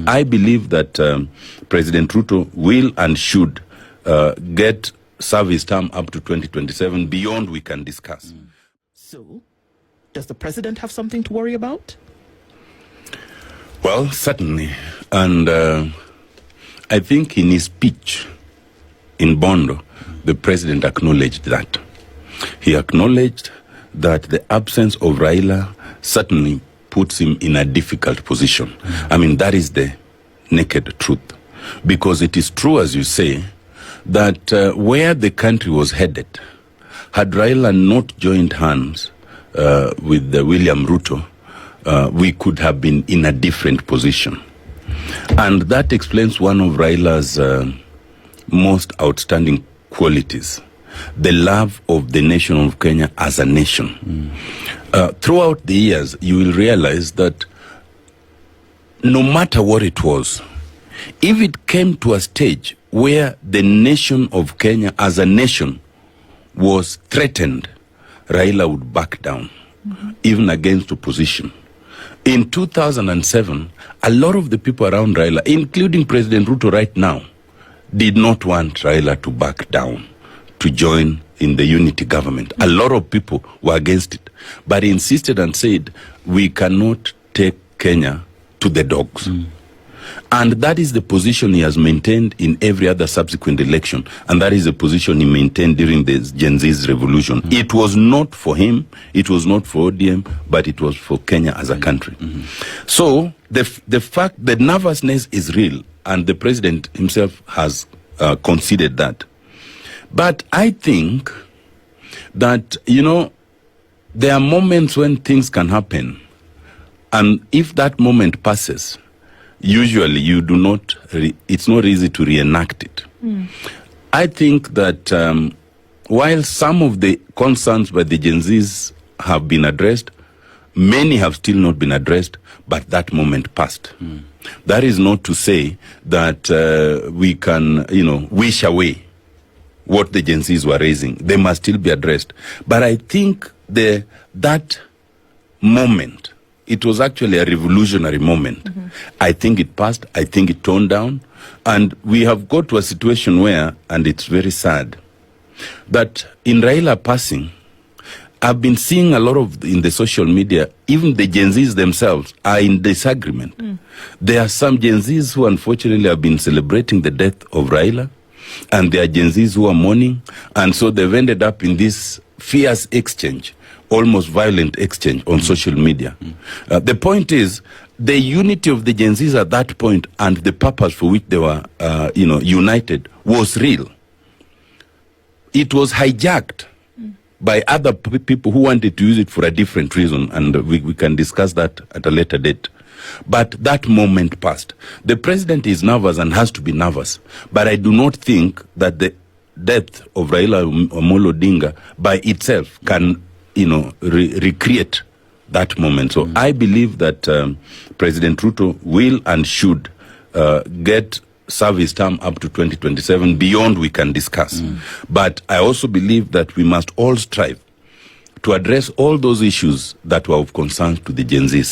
I believe that President Ruto will and should get service term up to 2027. Beyond, we can discuss. So, does the president have something to worry about? Well, certainly. And I think in his speech in Bondo, the president acknowledged that. He acknowledged that the absence of Raila certainly puts him in a difficult position. I mean, that is the naked truth. Because it is true, as you say, that where the country was headed, had Raila not joined hands with William Ruto, we could have been in a different position. And that explains one of Raila's most outstanding qualities, the love of the nation of Kenya as a nation. Throughout the years, you will realize that no matter what it was, if it came to a stage where the nation of Kenya as a nation was threatened, Raila would back down, even against opposition. In 2007, a lot of the people around Raila, including President Ruto right now, did not want Raila to back down, to join in the unity government. A lot of people were against it, but he insisted and said, we cannot take Kenya to the dogs. And that is the position he has maintained in every other subsequent election. And that is the position he maintained during the Gen Z's revolution. It was not for him, it was not for ODM, but it was for Kenya as a country. So the fact, the nervousness is real, and the president himself has conceded that. But I think that, you know, there are moments when things can happen. And if that moment passes, usually you do not, it's not easy to reenact it. I think that while some of the concerns by the Gen Zs have been addressed, many have still not been addressed, but that moment passed. That is not to say that we can, you know, wish away what the Gen Zs were raising. They must still be addressed. But I think that moment, it was actually a revolutionary moment. I think it passed. I think it toned down. And we have got to a situation where, and it's very sad, that in Raila passing, I've been seeing a lot of, in the social media, even the Gen Zs themselves are in disagreement. There are some Gen Zs who unfortunately have been celebrating the death of Raila, and there are Gen Zs who are mourning, and so they've ended up in this fierce exchange, almost violent exchange on social media. The point is, the unity of the Gen Zs at that point and the purpose for which they were, united was real. It was hijacked by other people who wanted to use it for a different reason, and we can discuss that at a later date. But that moment passed. The president is nervous and has to be nervous, but I do not think that the death of Raila Amollo Odinga by itself can, recreate that moment. So I believe that President Ruto will and should get service term up to 2027. Beyond, we can discuss. But I also believe that we must all strive to address all those issues that were of concern to the Gen Zs.